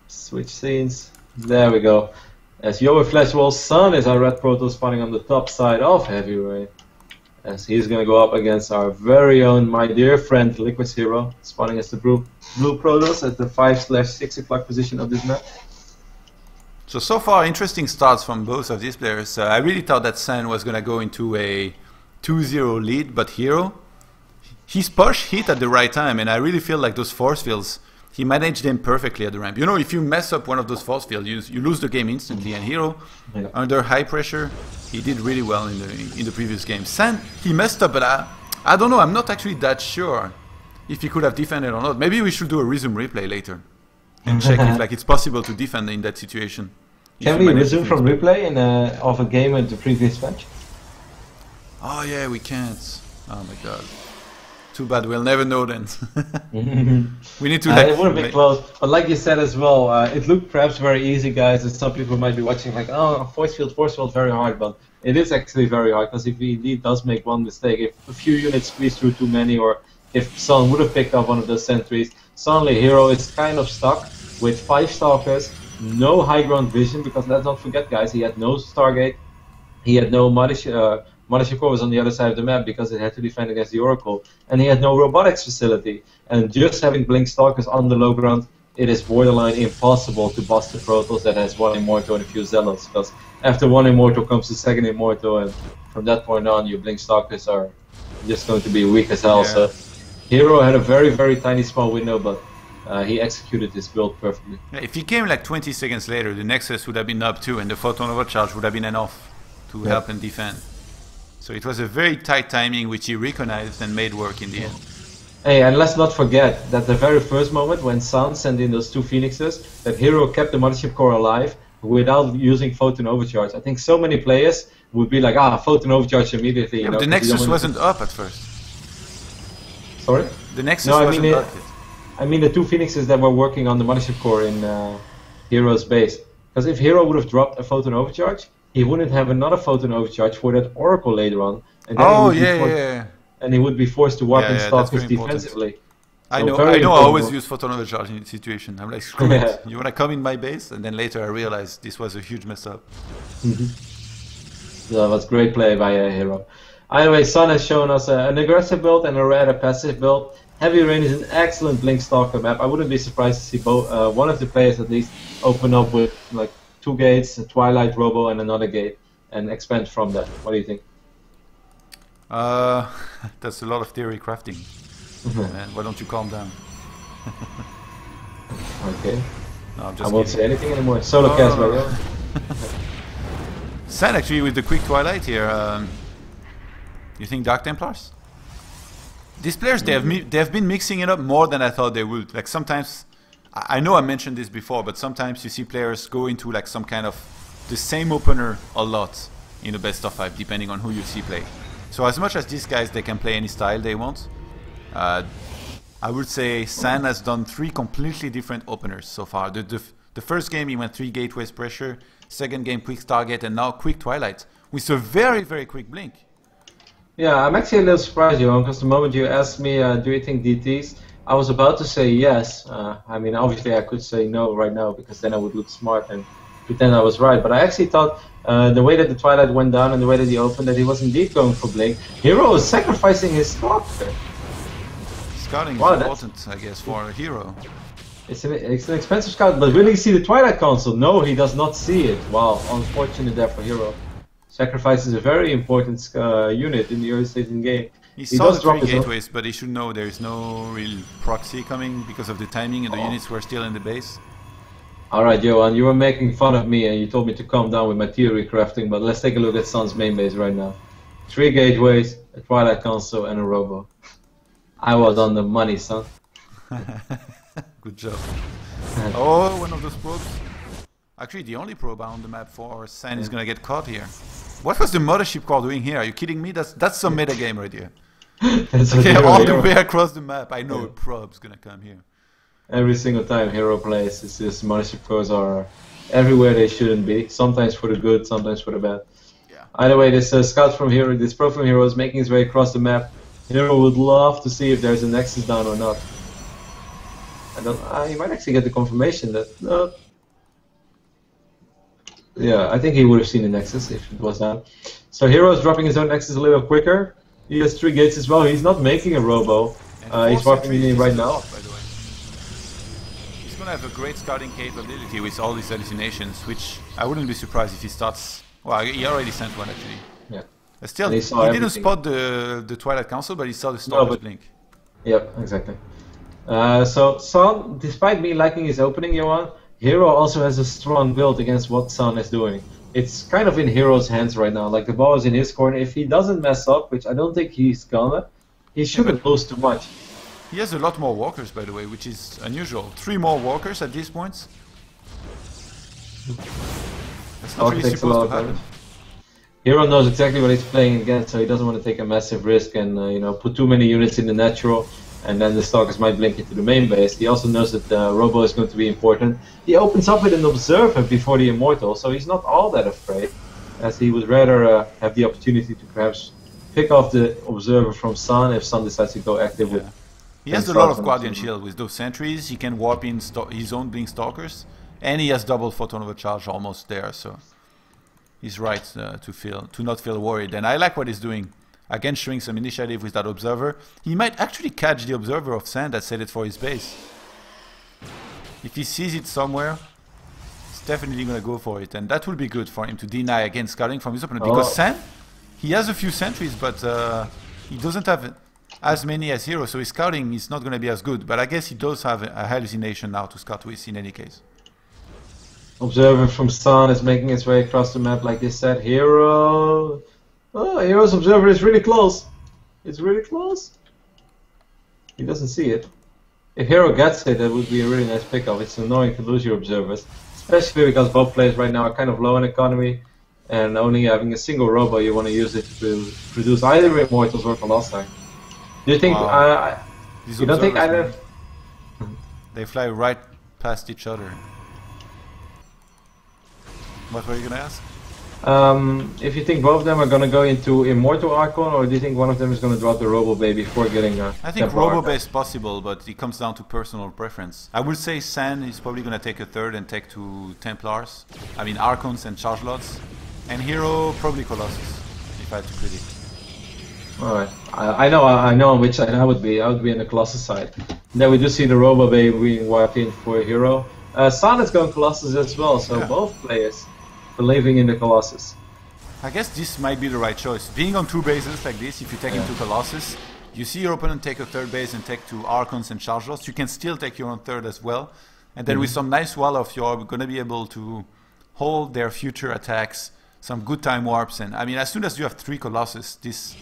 Switch scenes. There we go. As Yoa Flashwall's son is our red Protoss spawning on the top side of Heavy Rain. As he's gonna go up against our very own, my dear friend, Liquid's HerO, spawning as the blue Protoss at the 5/6 o'clock position of this map. So far, interesting starts from both of these players. I really thought that San was gonna go into a 2-0 lead, but HerO, his push hit at the right time, and I really feel like those force fields, he managed them perfectly at the ramp. You know, if you mess up one of those force fields, you lose the game instantly. And HerO, under high pressure, he did really well in the previous game. San, he messed up, but I don't know. I'm not actually that sure if he could have defended or not. Maybe we should do a resume replay later and check if like it's possible to defend in that situation. Can we resume from replay of a game at the previous match? Oh yeah, we can't. Oh my god. Too bad, we'll never know then. We need to like... It would have been close, but like you said as well, it looked perhaps very easy, guys, and some people might be watching like, oh, force field, very hard, but it is actually very hard, because if he indeed does make one mistake, if a few units squeeze through too many, or if Son would have picked up one of those sentries, suddenly HerO is kind of stuck with 5 Stalkers, no high ground vision, because let's not forget, guys, he had no Stargate, he had no Mothership Core was on the other side of the map because it had to defend against the Oracle, and he had no robotics facility. And just having Blink Stalkers on the low ground, it is borderline impossible to bust the Protoss that has one Immortal and a few Zealots, because after one Immortal comes the second Immortal, and from that point on, your Blink Stalkers are just going to be weak as hell. Yeah. So HerO had a very, very tiny small window, but he executed his build perfectly. Yeah, if he came like 20 seconds later, the Nexus would have been up too, and the Photon Overcharge would have been enough to help and defend. So it was a very tight timing, which he recognized and made work in the end. Hey, and let's not forget that the very first moment when San sent in those 2 Phoenixes, that HerO kept the Mothership Core alive without using Photon Overcharge. I think so many players would be like, Photon Overcharge immediately. Yeah, but the Nexus wasn't up at first. Sorry? The Nexus wasn't up yet. I mean the 2 Phoenixes that were working on the Mothership Core in HerO's base. Because if HerO would have dropped a Photon Overcharge, he wouldn't have another Photon Overcharge for that Oracle later on. And then and he would be forced to warp and Stalkers defensively. I know I always use Photon Overcharge in this situation. I'm like, screw it. You wanna come in my base? And then later I realized this was a huge mess up. So that was great play by HerO. Either way, Sun has shown us an aggressive build and a rather passive build. Heavy Rain is an excellent Blink Stalker map. I wouldn't be surprised to see both, one of the players at least open up with like 2 gates, a Twilight Robo and another gate, and expand from that. What do you think? That's a lot of theory crafting. Man, why don't you calm down? Okay. No, I'm just I won't say anything anymore. Solo cast by you. Sad actually with the quick Twilight here. You think Dark Templars? These players, they have been mixing it up more than I thought they would. Like sometimes, I know I mentioned this before, but sometimes you see players go into like some kind of the same opener a lot in the best of 5, depending on who you see play. So as much as these guys, they can play any style they want, I would say San has done 3 completely different openers so far. The first game he went 3 gateways pressure, second game quick Stargate, and now quick Twilight with a very, very quick blink. Yeah, I'm actually a little surprised, Johan, because the moment you asked me, do you think DTs, I was about to say yes. I mean, obviously I could say no right now, because then I would look smart and pretend I was right. But I actually thought the way that the Twilight went down and the way that he opened, that he was indeed going for Blink. HerO is sacrificing his Stalker. Scouting is important, I guess, for a HerO. It's an expensive scout, but will he see the Twilight console? No, he does not see it. Wow, unfortunate there for HerO. Sacrifice is a very important unit in the early stage in the game. He saw the 3 gateways, but he should know there is no real proxy coming because of the timing and the units were still in the base. Alright, Johan, you were making fun of me and you told me to calm down with my theory crafting, but let's take a look at Sun's main base right now. 3 gateways, a Twilight console, and a Robo. I was on the money, son. Good job. Oh, one of those probes. Actually, the only probe on the map for San is gonna get caught here. What was the Mothership Core doing here? Are you kidding me? That's some meta game right here. Okay, all the way across the map. I know a probe's gonna come here. Every single time HerO plays, it's just Mothership Cores are everywhere they shouldn't be. Sometimes for the good, sometimes for the bad. Yeah. Either way, this scout from HerO, this pro from HerO is making his way across the map. HerO would love to see if there's a Nexus down or not. I don't. He might actually get the confirmation that. Yeah, I think he would have seen the Nexus if it was down. So HerO is dropping his own Nexus a little quicker. He has 3 gates as well. He's not making a Robo. He's dropping it in right now. By the way. He's gonna have a great scouting capability with all these hallucinations, which I wouldn't be surprised if he starts. Well, he already sent one actually. Yeah. Still, he didn't spot the Twilight Council, but he saw the Stalkers blink. Yep, exactly. So Son, despite me liking his opening, Johan, HerO also has a strong build against what Son is doing. It's kind of in HerO's hands right now. Like the ball is in his corner. If he doesn't mess up, which I don't think he's gonna, he shouldn't lose too much. He has a lot more walkers, by the way, which is unusual. 3 more walkers at these points. That's not really supposed to happen. HerO knows exactly what he's playing against, so he doesn't want to take a massive risk and put too many units in the natural, and then the Stalkers might blink into the main base. He also knows that Robo is going to be important. He opens up with an Observer before the Immortal, so he's not all that afraid, as he would rather have the opportunity to perhaps pick off the Observer from Sun if Sun decides to go active with. He has a lot of Guardian Shield with those sentries. He can warp in his own Blink Stalkers, and he has double Photon Overcharge almost there, so he's right to not feel worried. And I like what he's doing. Again, showing some initiative with that Observer. He might actually catch the Observer of Sand that set it for his base. If he sees it somewhere, he's definitely going to go for it. And that will be good for him to deny again scouting from his opponent. Because Sand, he has a few sentries, but he doesn't have as many as HerO, so his scouting is not going to be as good. But I guess he does have a hallucination now to scout with in any case. Observer from Sun is making its way across the map, like they said. HerO. Oh, HerO's Observer is really close. It's really close. He doesn't see it. If HerO gets it, that would be a really nice pickup. It's annoying to lose your Observers, especially because both players right now are kind of low in economy, and only having a single Robo, you want to use it to produce either Immortals or Colossi. Do you think? You don't think either? They fly right past each other. What were you gonna ask? If you think both of them are gonna go into Immortal Archon, or do you think one of them is gonna drop the Robo Bay before getting a? I think Robo Bay is possible, but it comes down to personal preference. I would say San is probably gonna take a third and take 2 Templars. I mean Archons and Charge Lots, and HerO probably Colossus, if I had to predict. Alright, I know on which side I would be. I would be on the Colossus side. Then we do see the Robo Bay being wiped in for HerO. San is going Colossus as well, so both players believing in the Colossus. I guess this might be the right choice. Being on 2 bases like this, if you take into Colossus, you see your opponent take a 3rd base and take 2 Archons and Charge Lots, you can still take your own 3rd as well. And then with some nice wall-off, you're going to be able to hold their future attacks, some good time warps, and I mean, as soon as you have 3 Colossus, this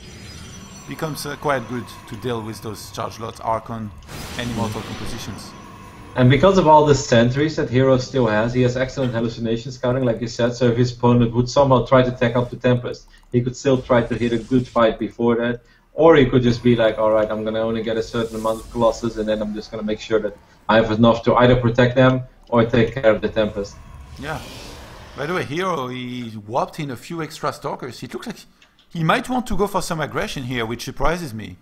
becomes quite good to deal with those Charge Lots, Archon, and Immortal compositions. And because of all the sentries that HerO still has, he has excellent hallucination scouting, like you said, so if his opponent would somehow try to take up the Tempest, he could still try to hit a good fight before that, or he could just be like, alright, I'm gonna only get a certain amount of Colossus, and then I'm just gonna make sure that I have enough to either protect them, or take care of the Tempest. Yeah. By the way, HerO, he warped in a few extra Stalkers. It looks like he might want to go for some aggression here, which surprises me.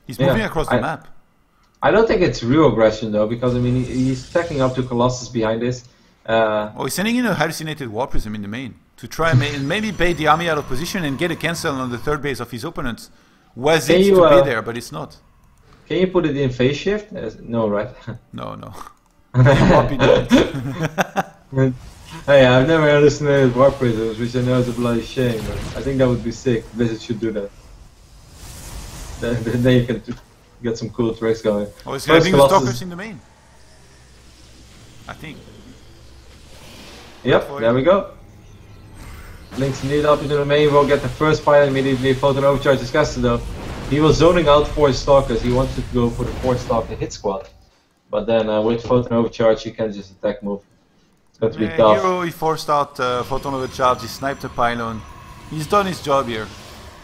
He's moving across the map. I don't think it's real aggression though, because I mean he's stacking up to Colossus behind this. He's sending in a hallucinated War Prism in the main to try and maybe bait the army out of position and get a cancel on the 3rd base of his opponent. Was it to be there, but it's not. Can you put it in phase shift? No, right? No. Hey, I've never hallucinated War Prisms, which I know is a bloody shame, but I think that would be sick. Blizzard should do that. Then you can get some cool tricks going. Oh, he's having the Stalkers in the main. I think. Yep, there we go. Links indeed up into the main, will get the first fight immediately. Photon Overcharge is casted though. He was zoning out 4 Stalkers, he wanted to go for the 4th Stalker hit squad. But then with Photon Overcharge you can just attack move. It's going to be tough. HerO, he forced out Photon Overcharge, he sniped a pylon. He's done his job here.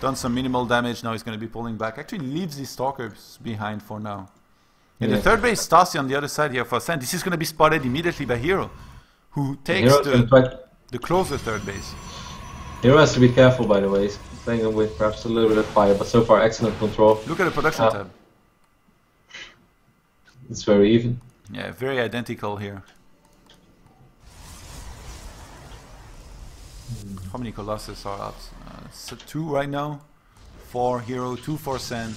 Done some minimal damage, now he's going to be pulling back. Actually leaves these Stalkers behind for now. In the 3rd base, Stasi on the other side here for Sand. This is going to be spotted immediately by HerO, who takes the closer 3rd base. HerO has to be careful, by the way. He's playing with perhaps a little bit of fire, but so far excellent control. Look at the production tab. It's very even. Yeah, very identical here. How many Colossus are out? So 2 right now. 4 HerO, 2 for Sen.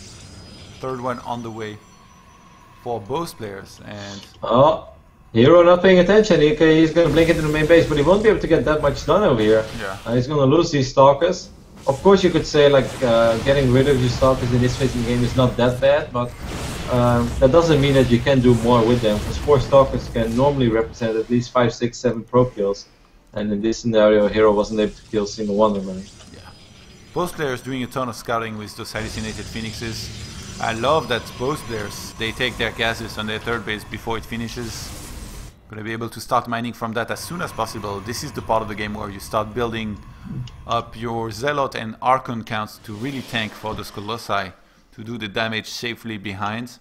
Third one on the way for both players. And oh, HerO not paying attention. He's going to blink into the main base, but he won't be able to get that much done over here. yeah, He's going to lose these stalkers. Of course, you could say like getting rid of your stalkers in this phase of the game is not that bad, but that doesn't mean that you can do more with them. Because 4 stalkers can normally represent at least 5, 6, 7 pro kills, and in this scenario, HerO wasn't able to kill a single one of them. yeah. Both players doing a ton of scouting with those hallucinated phoenixes. I love that both players, they take their gases on their third base before it finishes. Gonna be able to start mining from that as soon as possible. This is the part of the game where you start building up your Zealot and Archon counts to really tank for those Colossi to do the damage safely behind.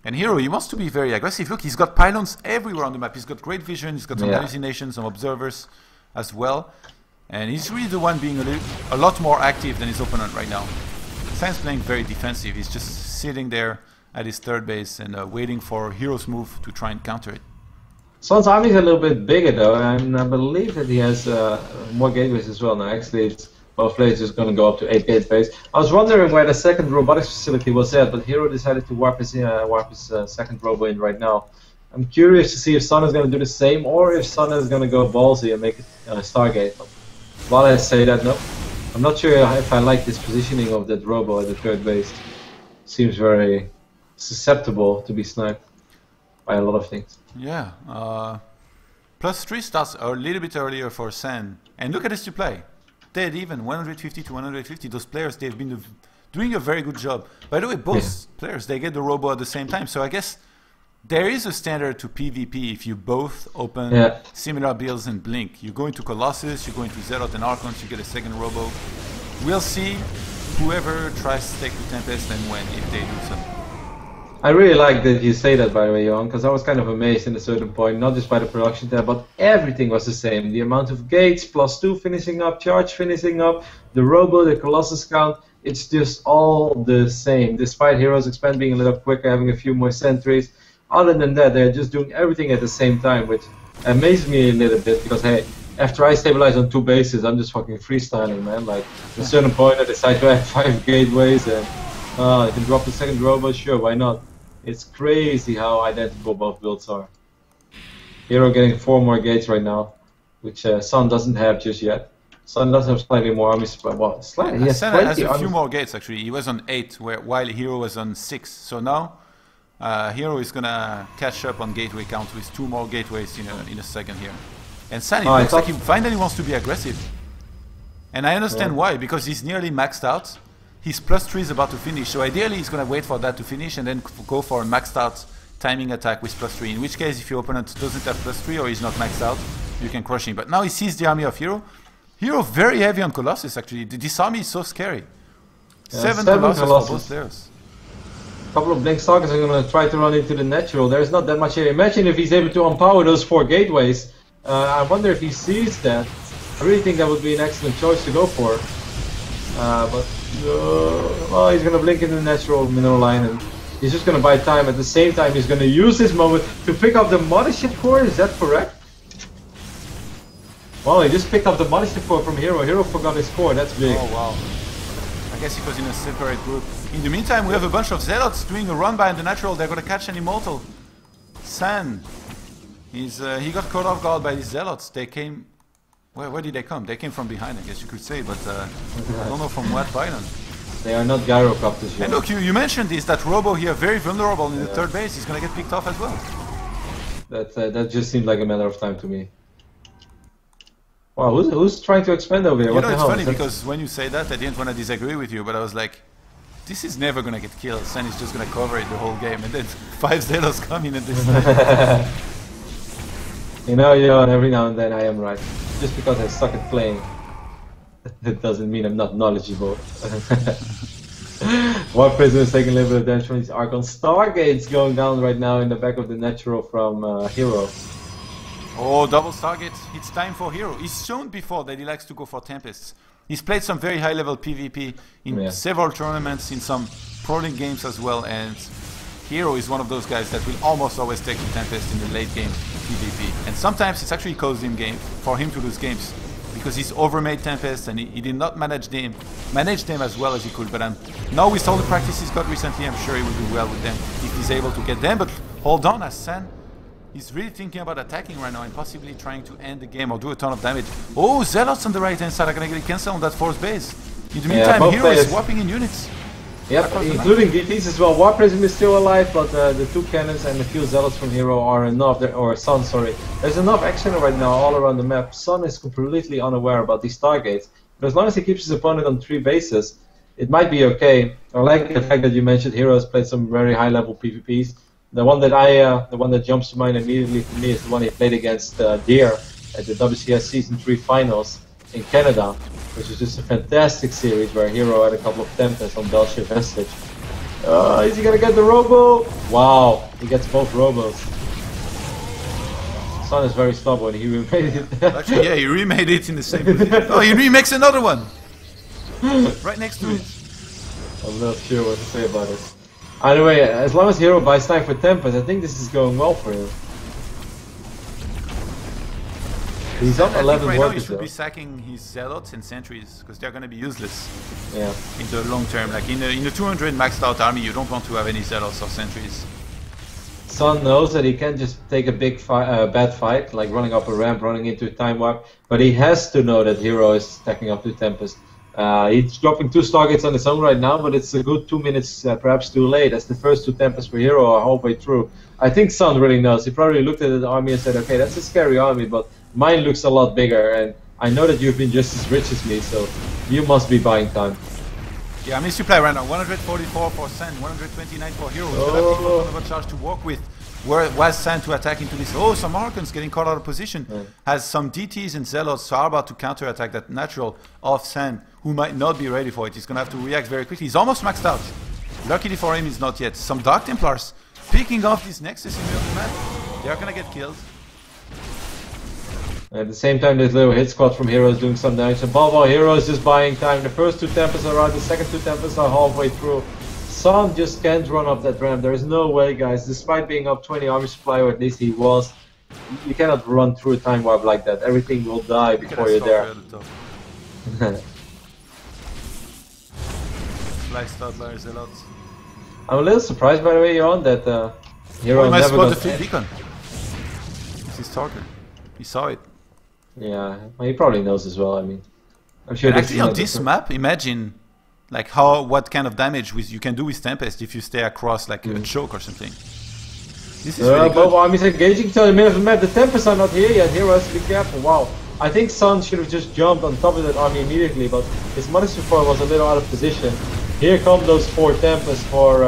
And HerO, he wants to be very aggressive. Look, he's got pylons everywhere on the map. He's got great vision, he's got some hallucinations, some observers as well. And he's really the one being a lot more active than his opponent right now. Sen's playing very defensive. He's just sitting there at his third base and waiting for HerO's move to try and counter it. Son's army is a little bit bigger though, and I believe that he has more gateways as well. Now, actually, it's both players is going to go up to 8 gateways. I was wondering where the second robotics facility was at, but HerO decided to warp his second robo in right now. I'm curious to see if Son is going to do the same, or if Son is going to go ballsy and make it Stargate. But while I say that, no, I'm not sure if I like this positioning of that robo at the third base. Seems very susceptible to be sniped by a lot of things. Yeah, +3 starts a little bit earlier for Sen. And look at this to play. Dead even, 150 to 150. Those players, they've been doing a very good job. By the way, both players, they get the robo at the same time. So I guess there is a standard to PvP if you both open similar builds and blink. You go into Colossus, you go into Zealot and Archons, you get a second robo. We'll see whoever tries to take the Tempest and when, if they do so. I really like that you say that, by the way, Johan, because I was kind of amazed in a certain point, not just by the production tab, but everything was the same. The amount of gates, +2 finishing up, charge finishing up, the robo, the Colossus count, it's just all the same. Despite HerO's expand being a little quicker, having a few more sentries, other than that, they're just doing everything at the same time, which amazed me a little bit, because hey, after I stabilize on 2 bases, I'm just fucking freestyling, man. Like, at a certain point, I decide to add 5 gateways, and I can drop the second robo, sure, why not? It's crazy how identical both builds are. HerO getting 4 more gates right now, which Son doesn't have just yet. Son does have slightly more armies, but well, slightly. He has a few more gates actually. He was on 8, while HerO was on 6. So now HerO is gonna catch up on gateway count with 2 more gateways in a second here. And Sen, it looks like he finally wants to be aggressive. And I understand why, because he's nearly maxed out. His +3 is about to finish, so ideally he's going to wait for that to finish and then go for a maxed out timing attack with +3. In which case, if your opponent doesn't have +3 or he's not maxed out, you can crush him. But now he sees the army of HerO. HerO very heavy on Colossus actually. This army is so scary. 7 Colossus for both players. A couple of Blink Stalkers are going to try to run into the natural. There's not that much here. Imagine if he's able to empower those 4 gateways. I wonder if he sees that. I really think that would be an excellent choice to go for. But well, he's going to blink into the natural mineral line, and he's just going to buy time. At the same time, he's going to use this moment to pick up the Mothership Core. Is that correct? Well, he just picked up the Mothership Core from HerO. HerO forgot his core. That's big. Oh wow! I guess he was in a separate group. In the meantime, we have a bunch of Zealots doing a run by in the natural. They're going to catch an Immortal. Sen, he got caught off guard by these Zealots. They came. Where did they come? They came from behind, I guess you could say, but I don't know from what pylon. They are not gyrocopters yet. And look, you mentioned this, that robo here, very vulnerable in the third base. He's going to get picked off as well. That just seemed like a matter of time to me. Wow, who's trying to expand over here? You know, it's funny because when you say that, I didn't want to disagree with you, but I was like, this is never going to get killed. Sen is just going to cover it the whole game, and then 5 Zealots come in at this time. You know, every now and then I am right. Just because I suck at playing, that doesn't mean I'm not knowledgeable. One prisoner is taking a little bit of damage from these Archon. Stargates going down right now in the back of the natural from HerO. Oh, double Stargate. It's time for HerO. He's shown before that he likes to go for Tempests. He's played some very high level PvP in several tournaments, in some Pro League games as well, and HerO is one of those guys that will almost always take the Tempest in the late game PvP. And sometimes it's actually caused him for him to lose games. Because he's overmade Tempest and he did not manage them as well as he could. But now with all the practice he's got recently, I'm sure he will do well with them if he's able to get them. But hold on, as San, he's really thinking about attacking right now and possibly trying to end the game or do a ton of damage. Oh, Zealots on the right hand side are going to get cancelled on that force base. In the meantime, HerO is swapping in units. Yep, including DTs as well. War Prism is still alive, but the 2 cannons and a few Zealots from HerO are enough, or Sun, sorry. There's enough action right now all around the map. Sun is completely unaware about these targets, but as long as he keeps his opponent on 3 bases, it might be okay. I like the fact that you mentioned HerO has played some very high-level PvPs. The one that jumps to mind immediately for me is the one he played against Deer at the WCS Season 3 Finals in Canada, which is just a fantastic series where HerO had a couple of Tempests on Belshire Vestige. Is he gonna get the Robo? Wow, he gets both Robos. Sun is very stubborn, he remade it. Actually, yeah, he remade it in the same position. Oh, he remakes another one! Right next to it. I'm not sure what to say about it. Anyway, as long as HerO buys time for Tempest, I think this is going well for him. He's up 11 right now he workers should though. be sacking his Zealots and Sentries, because they're going to be useless Yeah. in the long term. Like in the 200 maxed out army, you don't want to have any Zealots or Sentries. Sun knows that he can't just take a bad fight, like running up a ramp, running into a time warp, but he has to know that HerO is stacking up to Tempest. He's dropping 2 targets on his own right now, but it's a good 2 minutes, perhaps too late, as the first 2 Tempests for HerO are halfway through. I think Sun really knows. He probably looked at the army and said, okay, that's a scary army, but mine looks a lot bigger, and I know that you've been just as rich as me, so you must be buying time. Yeah, I mean supply right now, 144 for San, 129 for HerO. He's got a charge to work with. Where was San to attack into this? Oh, some Archons getting caught out of position. Yeah. Has some DTs and Zealots, so are about to counter-attack that natural of San, who might not be ready for it. He's gonna have to react very quickly. He's almost maxed out. Luckily for him, he's not yet. Some Dark Templars picking off this Nexus in the middle of the map. They are gonna get killed. At the same time, this little hit squad from HerO is doing some damage. Above all, HerO is just buying time. The first 2 Tempests are out, the second 2 Tempests are halfway through. Sun just can't run up that ramp. There is no way, guys. Despite being up 20 army supply, or at least he was, you cannot run through a time warp like that. Everything will die before you're there. I'm a little surprised, by the way, Jon, that HerO never got the beacon. It's his target. He saw it. Yeah, well, he probably knows as well. I mean, I'm sure. Actually, on this map, imagine like what kind of damage you can do with Tempest if you stay across like a choke or something. This is really good. Both armies engaging to the middle of the map. The Tempests are not here yet. HerO has to be careful. Wow. I think Sun should have just jumped on top of that army immediately, but his Mother Support was a little out of position. Here come those 4 Tempests for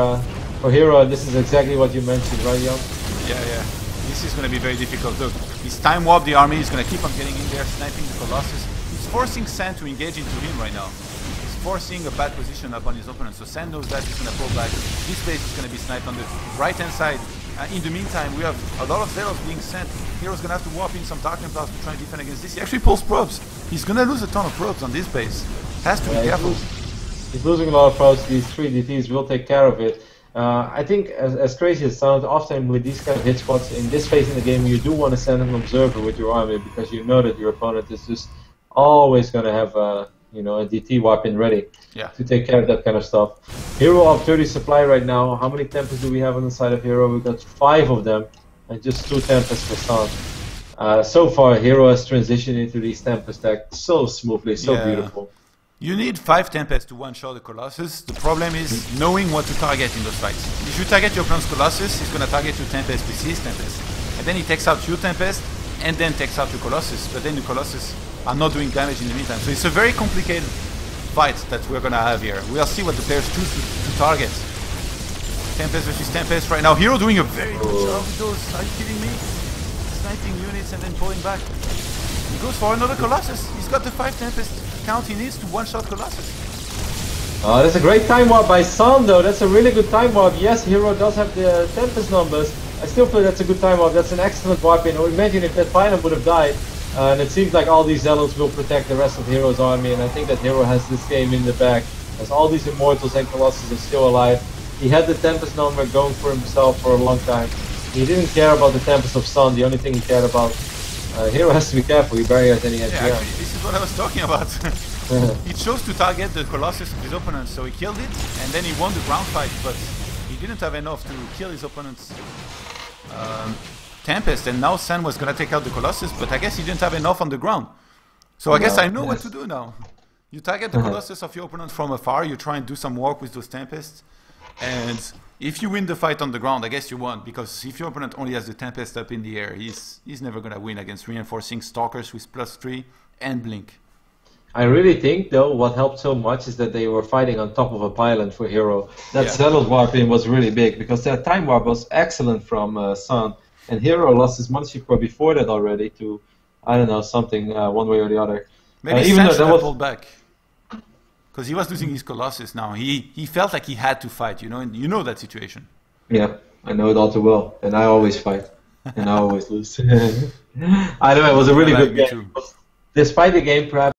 HerO, and this is exactly what you mentioned, right, Jon? Yeah. This is going to be very difficult. Look, he's time warped the army. He's going to keep on getting in there, sniping the Colossus. He's forcing San to engage into him right now. He's forcing a bad position upon his opponent. So San knows that he's going to pull back. This base is going to be sniped on the right-hand side. In the meantime, we have a lot of Zealots being sent. HerO's going to have to warp in some Dark Templars to try and defend against this. He actually pulls probes. He's going to lose a ton of probes on this base. Has to be careful. He's losing a lot of probes. These 3 DTs will take care of it. I think, as crazy as it sounds, often with these kind of hit squads, in this phase in the game, you do want to send an observer with your army, because you know that your opponent is just always going to have a DT weapon ready to take care of that kind of stuff. HerO up 30 supply right now. How many Tempests do we have on the side of HerO? We've got 5 of them, and just 2 Tempests for Sun. So far, HerO has transitioned into these Tempest decks so smoothly, so beautiful. You need 5 Tempests to one-shot the Colossus. The problem is knowing what to target in those fights. If you target your opponent's Colossus, he's going to target your Tempest with his Tempest. And then he takes out your Tempest, and then takes out your Colossus. But then the Colossus are not doing damage in the meantime. So it's a very complicated fight that we're going to have here. We'll see what the players choose to target. Tempest versus Tempest right now. HerO doing a very good job with those. Are you kidding me? Sniping units and then pulling back. He goes for another Colossus. He's got the 5 Tempest count he needs to one-shot Colossus. Oh, that's a great time warp by Sun, though. That's a really good time warp. Yes, HerO does have the Tempest numbers. I still feel that's a good time warp. That's an excellent warp in. Or imagine if that Phylum would have died. And it seems like all these Zealots will protect the rest of HerO's army. And I think that HerO has this game in the bag. As all these Immortals and Colossus are still alive. He had the Tempest number going for himself for a long time. He didn't care about the Tempest of Sun. The only thing he cared about. HerO has to be careful. He barely has any NPR. Yeah, actually, this is what I was talking about. He chose to target the Colossus of his opponent, so he killed it, and then he won the ground fight, but he didn't have enough to kill his opponent's Tempest, and now Sen was gonna take out the Colossus, but I guess he didn't have enough on the ground. So I guess I know what to do now. You target the Colossus of your opponent from afar, you try and do some work with those Tempests, and if you win the fight on the ground, I guess you won, because if your opponent only has the Tempest up in the air, he's never gonna win against reinforcing Stalkers with +3 and Blink. I really think, though, what helped so much is that they were fighting on top of a pylon for HerO. That Zealot warp in was really big, because that time warp was excellent from Sun, and HerO lost his Munchie Core before that already to, I don't know, something one way or the other. Maybe even though that was pulled back, because he was losing his Colossus now. He felt like he had to fight, you know, and you know that situation. Yeah, I know it all too well, and I always fight, and I always lose. I don't know, it was a really good game. Despite the game, perhaps.